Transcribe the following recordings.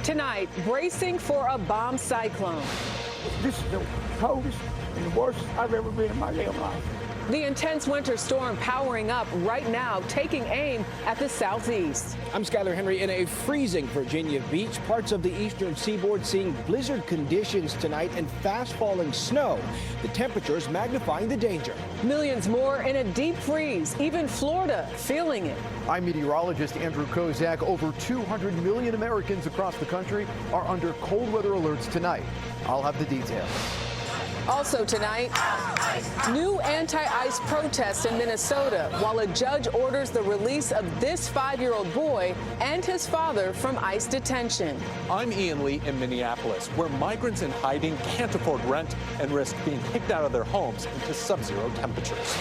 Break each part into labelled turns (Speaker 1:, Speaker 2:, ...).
Speaker 1: Tonight, bracing for a bomb cyclone.
Speaker 2: This is the coldest and the worst I've ever been in my damn life.
Speaker 1: The intense winter storm powering up right now, taking aim at the southeast.
Speaker 3: I'm Skylar Henry in a freezing Virginia beach. Parts of the eastern seaboard seeing blizzard conditions tonight and fast falling snow. The temperatures magnifying the danger.
Speaker 1: Millions more in a deep freeze, even Florida feeling it.
Speaker 4: I'm meteorologist Andrew Kozak. Over 200 million Americans across the country are under cold weather alerts tonight. I'll have the details.
Speaker 1: Also tonight, new anti-ice protests in Minnesota while a judge orders the release of this 5-year-old boy and his father from ICE detention.
Speaker 5: I'm Ian Lee in Minneapolis, where migrants in hiding can't afford rent and risk being kicked out of their homes into sub-zero temperatures.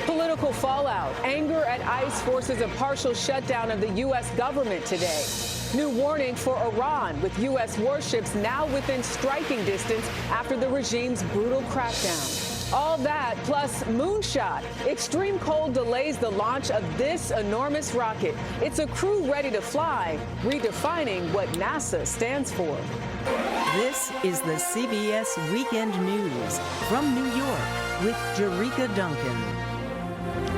Speaker 1: Political fallout. Anger at ICE forces a partial shutdown of the U.S. government today. New warning for Iran, with U.S. warships now within striking distance after the regime's brutal crackdown. All that plus moonshot. Extreme cold delays the launch of this enormous rocket. It's a crew ready to fly, redefining what NASA stands for.
Speaker 6: This is the CBS Weekend News from New York with Jerika Duncan.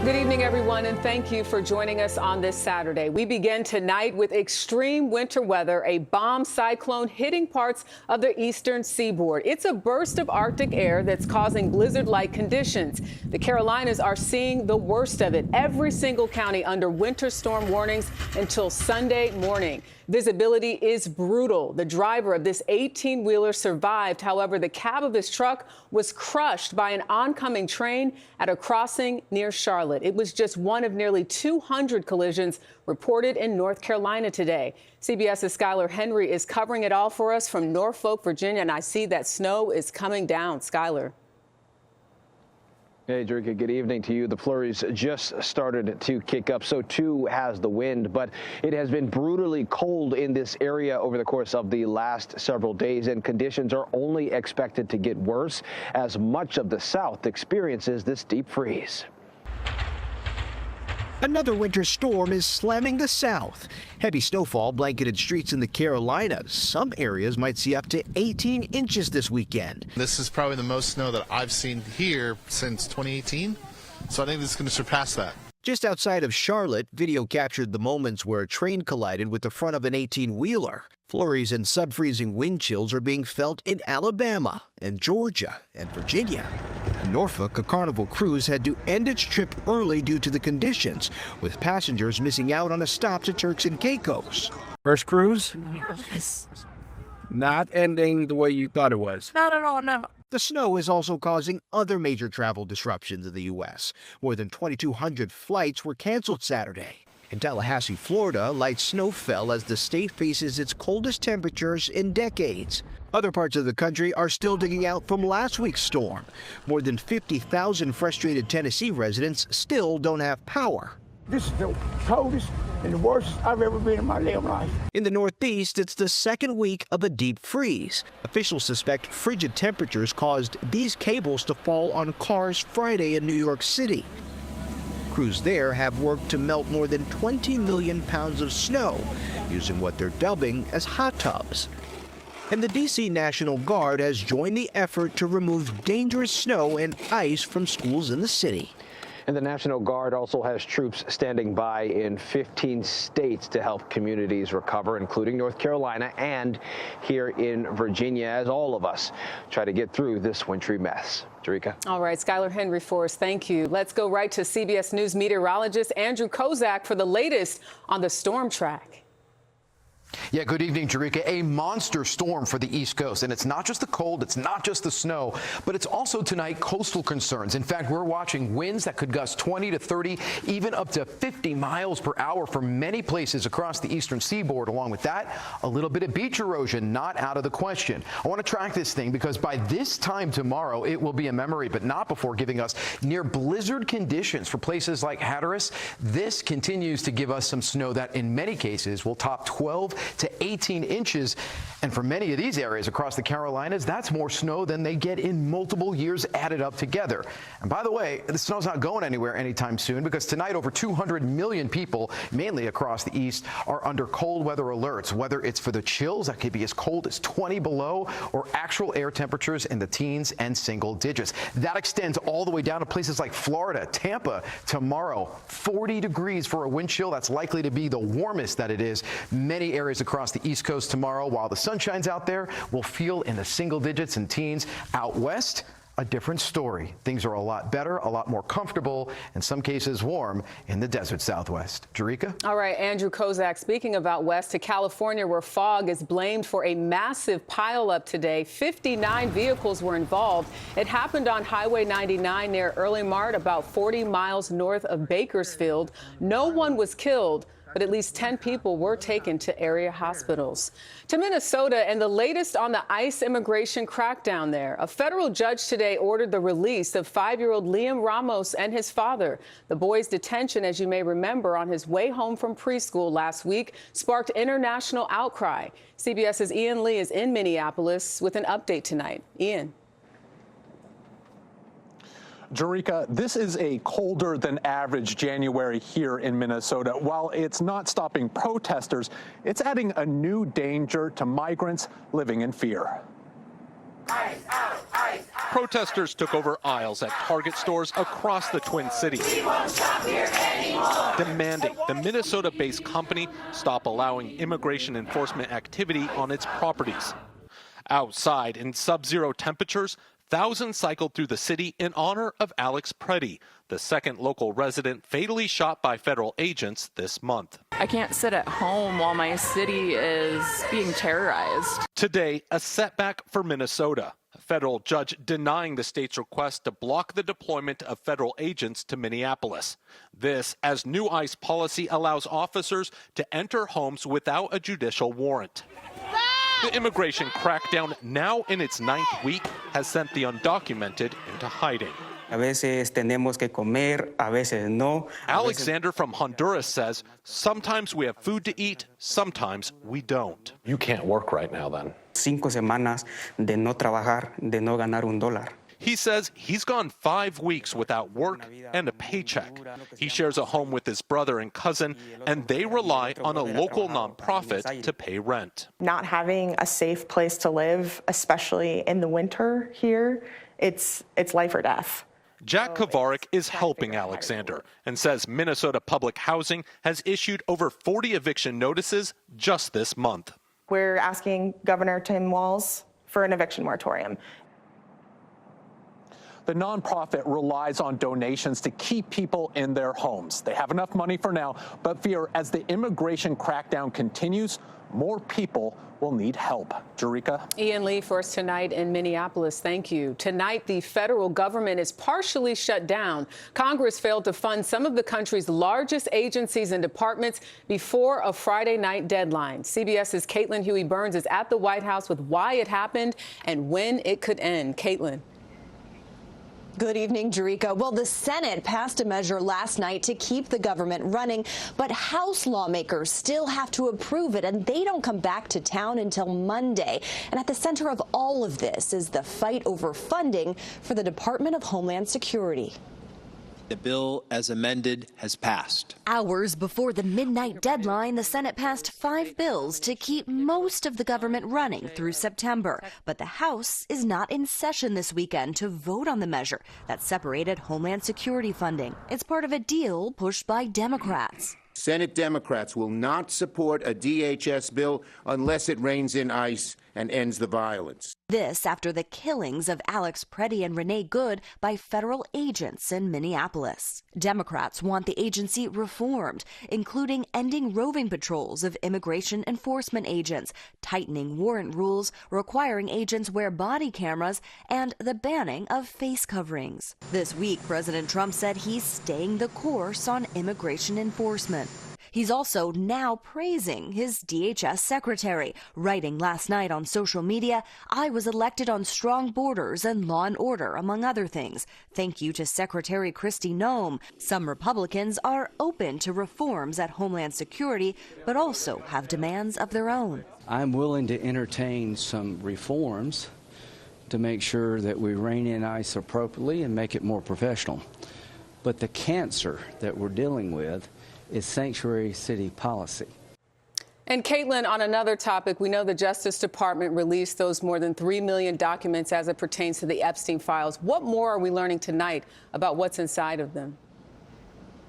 Speaker 1: Good evening, everyone, and thank you for joining us on this Saturday. We begin tonight with extreme winter weather, a bomb cyclone hitting parts of the eastern seaboard. It's a burst of Arctic air that's causing blizzard-like conditions. The Carolinas are seeing the worst of it. Every single county under winter storm warnings until Sunday morning. Visibility is brutal. The driver of this 18-wheeler survived. However, the cab of his truck was crushed by an oncoming train at a crossing near Charlotte. It was just one of nearly 200 collisions reported in North Carolina today. CBS's Skylar Henry is covering it all for us from Norfolk, Virginia, and I see that snow is coming down. Skylar.
Speaker 3: Hey, Jerika, good evening to you. The flurries just started to kick up, so too has the wind, but it has been brutally cold in this area over the course of the last several days, and conditions are only expected to get worse as much of the South experiences this deep freeze.
Speaker 7: Another winter storm is slamming the South. Heavy snowfall blanketed streets in the Carolinas. Some areas might see up to 18 inches this weekend.
Speaker 8: This is probably the most snow that I've seen here since 2018, so I think this is going to surpass that.
Speaker 7: Just outside of Charlotte, video captured the moments where a train collided with the front of an 18-wheeler. Flurries and sub-freezing wind chills are being felt in Alabama and Georgia and Virginia. In Norfolk, a Carnival cruise had to end its trip early due to the conditions, with passengers missing out on a stop to Turks and Caicos.
Speaker 9: First cruise? Not ending the way you thought it was.
Speaker 6: Not at all, no.
Speaker 7: The snow is also causing other major travel disruptions in the U.S. More than 2,200 flights were canceled Saturday. In Tallahassee, Florida, light snow fell as the state faces its coldest temperatures in decades. Other parts of the country are still digging out from last week's storm. More than 50,000 frustrated Tennessee residents still don't have power.
Speaker 2: This is the coldest and the worst I've ever been in my damn life.
Speaker 7: In the Northeast, it's the second week of a deep freeze. Officials suspect frigid temperatures caused these cables to fall on cars Friday in New York City. Crews there have worked to melt more than 20 million pounds of snow, using what they're dubbing as hot tubs. And the D.C. National Guard has joined the effort to remove dangerous snow and ice from schools in the city.
Speaker 3: And the National Guard also has troops standing by in 15 states to help communities recover, including North Carolina and here in Virginia, as all of us try to get through this wintry mess. Jerika.
Speaker 1: All right, Skylar Henry for us. Thank you. Let's go right to CBS News meteorologist Andrew Kozak for the latest on the storm track.
Speaker 10: Yeah, good evening, Jerika. A monster storm for the East Coast. And it's not just the cold, it's not just the snow, but it's also tonight coastal concerns. In fact, we're watching winds that could gust 20 to 30, even up to 50 miles per hour for many places across the eastern seaboard. Along with that, a little bit of beach erosion not out of the question. I want to track this thing because by this time tomorrow, it will be a memory, but not before giving us near blizzard conditions for places like Hatteras. This continues to give us some snow that in many cases will top 12 to 18 inches. And for many of these areas across the Carolinas, that's more snow than they get in multiple years added up together. And by the way, the snow's not going anywhere anytime soon, because tonight over 200 million people, mainly across the east, are under cold weather alerts, whether it's for the chills that could be as cold as 20 below or actual air temperatures in the teens and single digits. That extends all the way down to places like Florida, Tampa. Tomorrow, 40 degrees for a wind chill. That's likely to be the warmest that it is. Many areas across the East Coast tomorrow, while the sun shines out there, will feel in the single digits and teens. Out west, a different story. Things are a lot better, a lot more comfortable, in some cases warm in the desert Southwest. Jerika?
Speaker 1: All right, Andrew Kozak, speaking of out west to California, where fog is blamed for a massive pileup today. 59 vehicles were involved. It happened on Highway 99 near Early Mart, about 40 miles north of Bakersfield. No one was killed, but at least 10 people were taken to area hospitals. To Minnesota and the latest on the ICE immigration crackdown there. A federal judge today ordered the release of 5-year-old Liam Ramos and his father. The boy's detention, as you may remember, on his way home from preschool last week sparked international outcry. CBS's Ian Lee is in Minneapolis with an update tonight. Ian.
Speaker 5: Jerika, this is a colder than average January here in Minnesota. While it's not stopping protesters, it's adding a new danger to migrants living in fear.
Speaker 11: ICE out, ICE out.
Speaker 5: Protesters took over aisles at Target stores across the Twin Cities,
Speaker 11: We won't shop here anymore.
Speaker 5: demanding the Minnesota-based company stop allowing immigration enforcement activity on its properties. Outside, in sub-zero temperatures, thousands cycled through the city in honor of Alex Preddy, the second local resident fatally shot by federal agents this month.
Speaker 12: I can't sit at home while my city is being terrorized.
Speaker 5: Today, a setback for Minnesota. A federal judge denying the state's request to block the deployment of federal agents to Minneapolis. This as new ICE policy allows officers to enter homes without a judicial warrant. The immigration crackdown, now in its 9th week, has sent the undocumented into hiding.
Speaker 13: A veces tenemos que comer, a veces no.
Speaker 5: Alexander from Honduras says sometimes we have food to eat, sometimes we don't. You can't work right now then.
Speaker 13: 5 semanas de no trabajar, de no ganar $1.
Speaker 5: He says he's gone 5 weeks without work and a paycheck. He shares a home with his brother and cousin, and they rely on a local nonprofit to pay rent.
Speaker 14: Not having a safe place to live, especially in the winter here, it's life or death.
Speaker 5: Jack Kovarik is helping Alexander and says Minnesota Public Housing has issued over 40 eviction notices just this month.
Speaker 14: We're asking Governor Tim Walz for an eviction moratorium.
Speaker 5: The nonprofit relies on donations to keep people in their homes. They have enough money for now, but fear as the immigration crackdown continues, more people will need help. Jerika?
Speaker 1: Ian Lee for us tonight in Minneapolis. Thank you. Tonight, the federal government is partially shut down. Congress failed to fund some of the country's largest agencies and departments before a Friday night deadline. CBS's Caitlin Huey-Burns is at the White House with why it happened and when it could end. Caitlin.
Speaker 15: Good evening, Jerika. Well, the Senate passed a measure last night to keep the government running, but House lawmakers still have to approve it, and they don't come back to town until Monday. And at the center of all of this is the fight over funding for the Department of Homeland Security.
Speaker 16: The bill, as amended, has passed.
Speaker 17: Hours before the midnight deadline, the Senate passed 5 bills to keep most of the government running through September. But the House is not in session this weekend to vote on the measure that separated Homeland Security funding. It's part of a deal pushed by Democrats.
Speaker 18: Senate Democrats will not support a DHS bill unless it reins in ICE and ends the violence.
Speaker 17: This after the killings of Alex Preddy and Renee Good by federal agents in Minneapolis. Democrats want the agency reformed, including ending roving patrols of immigration enforcement agents, tightening warrant rules, requiring agents wear body cameras, and the banning of face coverings. This week, President Trump said he's staying the course on immigration enforcement. He's also now praising his DHS secretary, writing last night on social media, "I was elected on strong borders and law and order, among other things. Thank you to Secretary Kristi Noem." Some Republicans are open to reforms at Homeland Security, but also have demands of their own.
Speaker 19: I'm willing to entertain some reforms to make sure that we rein in ICE appropriately and make it more professional. But the cancer that we're dealing with is sanctuary city policy.
Speaker 1: And Caitlin, on another topic, we know the Justice Department released those more than 3 million documents as it pertains to the Epstein files. What more are we learning tonight about what's inside of them?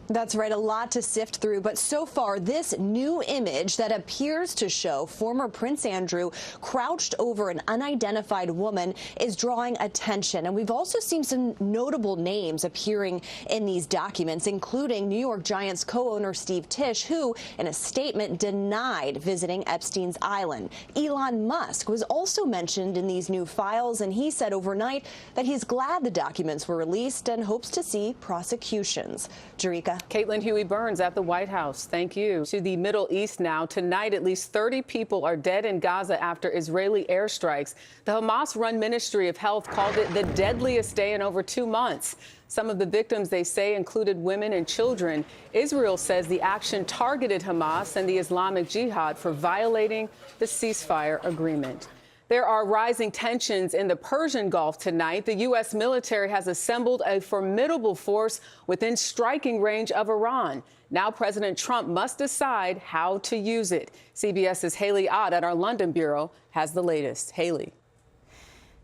Speaker 15: That's right, a lot to sift through, but so far this new image that appears to show former Prince Andrew crouched over an unidentified woman is drawing attention. And we've also seen some notable names appearing in these documents, including New York Giants co-owner Steve Tisch, who in a statement denied visiting Epstein's island. Elon Musk was also mentioned in these new files, and he said overnight that he's glad the documents were released and hopes to see prosecutions. Jerika.
Speaker 1: Caitlin Huey-Burns at the White House. Thank you. To the Middle East now. Tonight, at least 30 people are dead in Gaza after Israeli airstrikes. The Hamas-run Ministry of Health called it the deadliest day in over 2 months. Some of the victims, they say, included women and children. Israel says the action targeted Hamas and the Islamic Jihad for violating the ceasefire agreement. There are rising tensions in the Persian Gulf tonight. The U.S. military has assembled a formidable force within striking range of Iran. Now President Trump must decide how to use it. CBS's Haley Ott at our London bureau has the latest. Haley.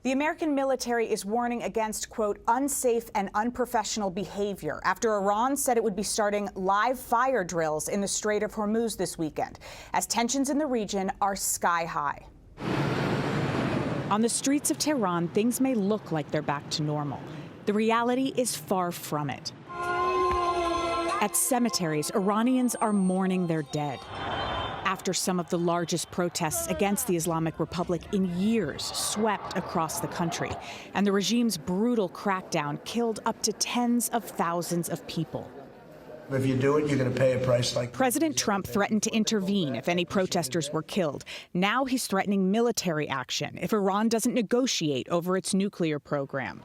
Speaker 20: The American military is warning against, quote, unsafe and unprofessional behavior after Iran said it would be starting live fire drills in the Strait of Hormuz this weekend, as tensions in the region are sky high. On the streets of Tehran, things may look like they're back to normal. The reality is far from it. At cemeteries, Iranians are mourning their dead. After some of the largest protests against the Islamic Republic in years swept across the country, and the regime's brutal crackdown killed up to tens of thousands of people.
Speaker 21: If you do it, you're going to pay a price like.
Speaker 20: President Trump threatened to intervene if any protesters were killed. Now he's threatening military action if Iran doesn't negotiate over its nuclear program.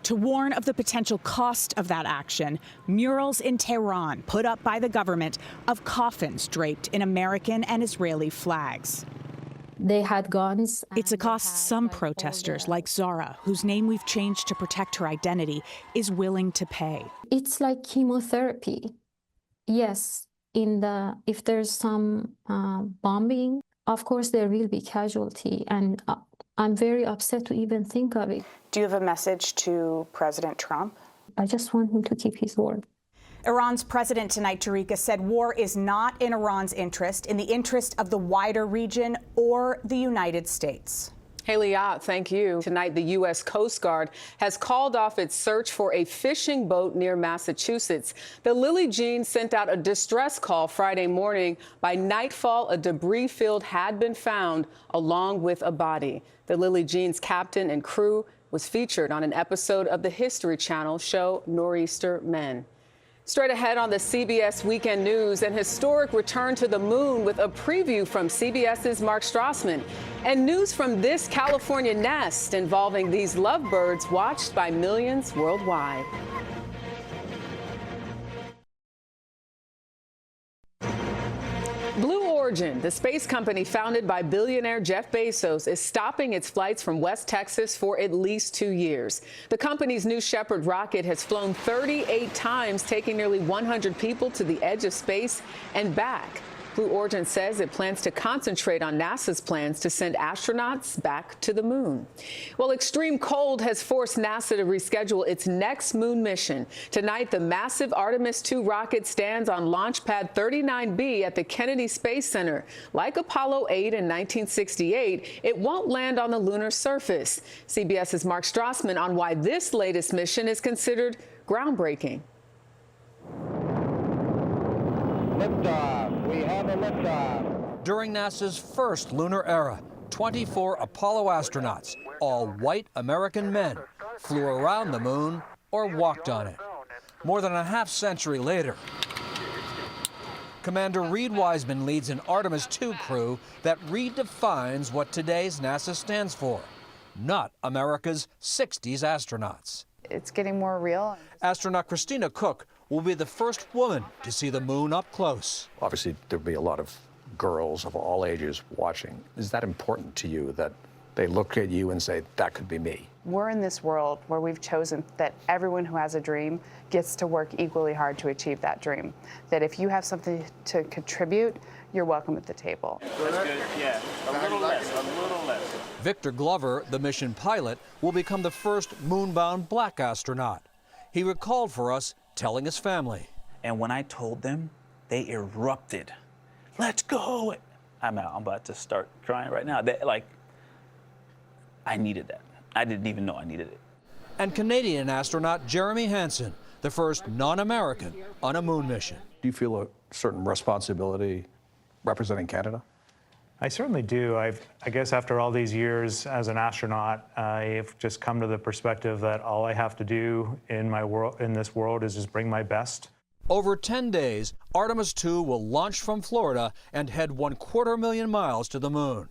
Speaker 20: To warn of the potential cost of that action, murals in Tehran put up by the government of coffins draped in American and Israeli flags.
Speaker 22: They had guns.
Speaker 20: It's a cost some protesters, like Zara, whose name we've changed to protect her identity, is willing to pay.
Speaker 22: It's like chemotherapy. Yes, if there's some bombing, of course there will be casualty, and I'm very upset to even think of it.
Speaker 20: Do you have a message to President Trump?
Speaker 22: I just want him to keep his word.
Speaker 20: Iran's president tonight, Jerika, said war is not in Iran's interest, in the interest of the wider region or the United States.
Speaker 1: Haley Ott, thank you. Tonight, the U.S. Coast Guard has called off its search for a fishing boat near Massachusetts. The Lily Jean sent out a distress call Friday morning. By nightfall, a debris field had been found, along with a body. The Lily Jean's captain and crew was featured on an episode of the History Channel show Nor'easter Men. Straight ahead on the CBS Weekend News, an historic return to the moon with a preview from CBS's Mark Strassman. And news from this California nest involving these lovebirds watched by millions worldwide. Blue Origin, the space company founded by billionaire Jeff Bezos, is stopping its flights from West Texas for at least 2 years. The company's New Shepard rocket has flown 38 times, taking nearly 100 people to the edge of space and back. Blue Origin says it plans to concentrate on NASA's plans to send astronauts back to the moon. Well, extreme cold has forced NASA to reschedule its next moon mission. Tonight, the massive Artemis II rocket stands on Launch Pad 39B at the Kennedy Space Center. Like Apollo 8 in 1968, it won't land on the lunar surface. CBS's Mark Strassman on why this latest mission is considered groundbreaking.
Speaker 23: Liftoff. We have a liftoff. During NASA's first lunar era, 24 Apollo astronauts, all white American men, flew around the moon or walked on it. More than a half-century later, Commander Reed Wiseman leads an Artemis II crew that redefines what today's NASA stands for. Not America's 60s astronauts.
Speaker 4: It's getting more real.
Speaker 23: Astronaut Christina Cook will be the first woman to see the moon up close.
Speaker 8: Obviously, there'll be a lot of girls of all ages watching. Is that important to you that they look at you and say, that could be me?
Speaker 4: We're in this world where we've chosen that everyone who has a dream gets to work equally hard to achieve that dream. That if you have something to contribute, you're welcome at the table.
Speaker 9: That's good. Yeah, a little less.
Speaker 23: Victor Glover, the mission pilot, will become the first moon-bound black astronaut. He recalled for us telling his family.
Speaker 24: And when I told them, they erupted. Let's go. I'm about to start crying right now. I needed that. I didn't even know I needed it.
Speaker 23: And Canadian astronaut Jeremy Hansen, the first non-American on a moon mission.
Speaker 8: Do you feel a certain responsibility representing Canada?
Speaker 25: I certainly do. I guess after all these years as an astronaut, I've just come to the perspective that all I have to do in this world is just bring my best.
Speaker 23: Over 10 days, Artemis II will launch from Florida and head 250,000 miles to the moon.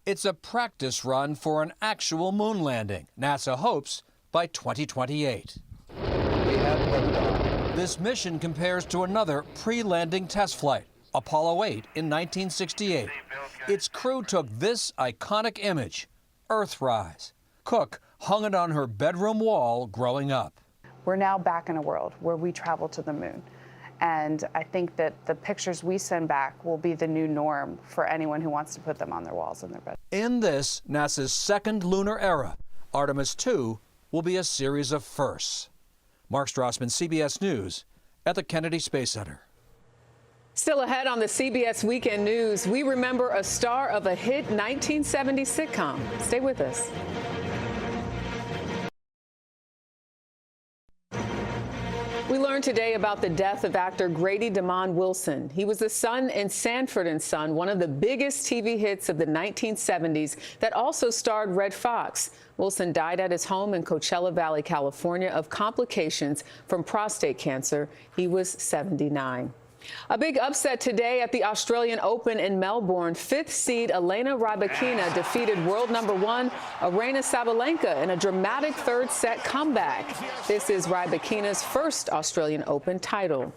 Speaker 23: It's a practice run for an actual moon landing, NASA hopes, by 2028. This mission compares to another pre-landing test flight, Apollo 8 in 1968. Its crew took this iconic image, Earthrise. Cook hung it on her bedroom wall growing up.
Speaker 4: We're now back in a world where we travel to the moon. And I think that the pictures we send back will be the new norm for anyone who wants to put them on their walls in their bed.
Speaker 23: In this, NASA's second lunar era, Artemis II will be a series of firsts. Mark Strassman, CBS News, at the Kennedy Space Center.
Speaker 1: Still ahead on the CBS Weekend News, we remember a star of a hit 1970 sitcom. Stay with us. We learned today about the death of actor Grady DeMond Wilson. He was the son in Sanford and Son, one of the biggest TV hits of the 1970s that also starred Red Fox. Wilson died at his home in Coachella Valley, California, of complications from prostate cancer. He was 79. A big upset today at the Australian Open in Melbourne. Fifth seed Elena Rybakina defeated world number 1 Aryna Sabalenka in a dramatic third set comeback. This is Rybakina's first Australian Open title.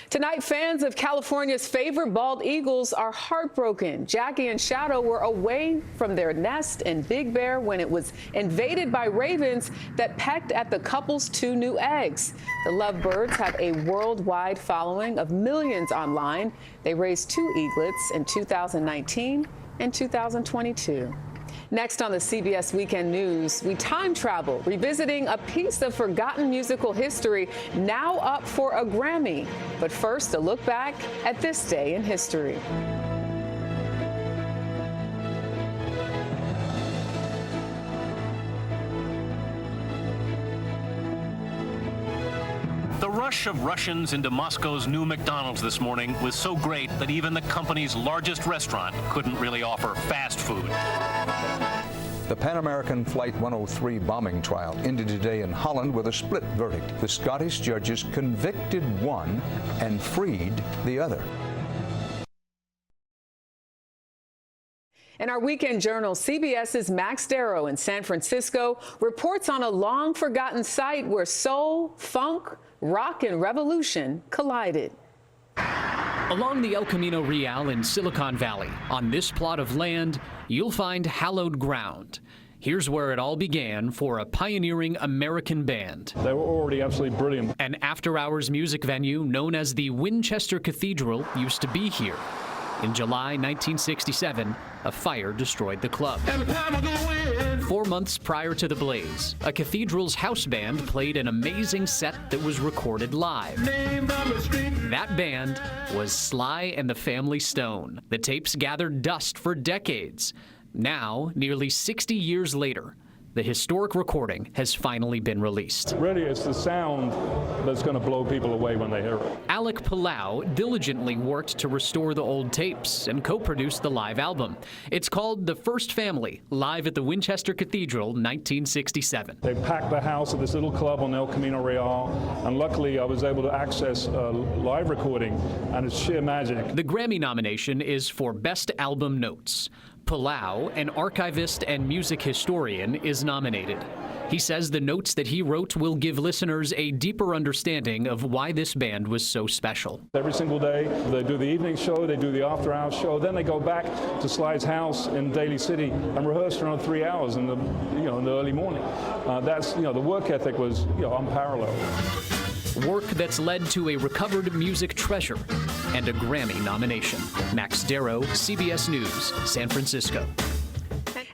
Speaker 1: Tonight, fans of California's favorite bald eagles are heartbroken. Jackie and Shadow were away from their nest in Big Bear when it was invaded by ravens that pecked at the couple's 2 new eggs. The lovebirds have a worldwide following of millions online. They raised 2 eaglets in 2019 and 2022. Next on the CBS Weekend News, we time travel, revisiting a piece of forgotten musical history now up for a Grammy. But first, a look back at this day in history.
Speaker 26: The rush of Russians into Moscow's new McDonald's this morning was so great that even the company's largest restaurant couldn't really offer fast food.
Speaker 27: The Pan American Flight 103 bombing trial ended today in Holland with a split verdict. The Scottish judges convicted one and freed the other.
Speaker 1: In our weekend journal, CBS's Max Darrow in San Francisco reports on a long-forgotten site where soul, funk, rock, and revolution collided.
Speaker 28: Along the El Camino Real in Silicon Valley, on this plot of land, you'll find hallowed ground. Here's where it all began for a pioneering American band.
Speaker 29: They were already absolutely brilliant.
Speaker 28: An after-hours music venue known as the Winchester Cathedral used to be here. In July 1967, a fire destroyed the club. 4 months prior to the blaze, a cathedral's house band played an amazing set that was recorded live. That band was Sly and the Family Stone. The tapes gathered dust for decades. Now, nearly 60 years later, The historic recording has finally been released.
Speaker 2: Really, it's the sound that's going to blow people away when they hear it.
Speaker 28: Alec Palau diligently worked to restore the old tapes and co-produced the live album. It's called The First Family, live at the Winchester Cathedral, 1967.
Speaker 2: They packed the house at this little club on El Camino Real, and luckily I was able to access a live recording, and it's sheer magic.
Speaker 28: The Grammy nomination is for Best Album Notes. Palau, an archivist and music historian, is nominated. He says the notes that he wrote will give listeners a deeper understanding of why this band was so special.
Speaker 2: Every single day, they do the evening show, they do the after-hours show, then they go back to Sly's house in Daly City and rehearse for another 3 hours in the, in the early morning. That's, the work ethic was, unparalleled.
Speaker 28: Work that's led to a recovered music treasure and a Grammy nomination. Max Darrow, CBS News, San Francisco.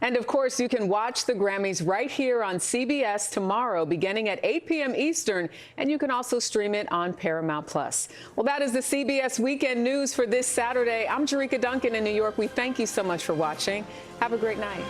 Speaker 1: And of course, you can watch the Grammys right here on CBS tomorrow, beginning at 8 p.m. Eastern, and you can also stream it on Paramount+. Well, that is the CBS Weekend News for this Saturday. I'm Jerika Duncan in New York. We thank you so much for watching. Have a great night.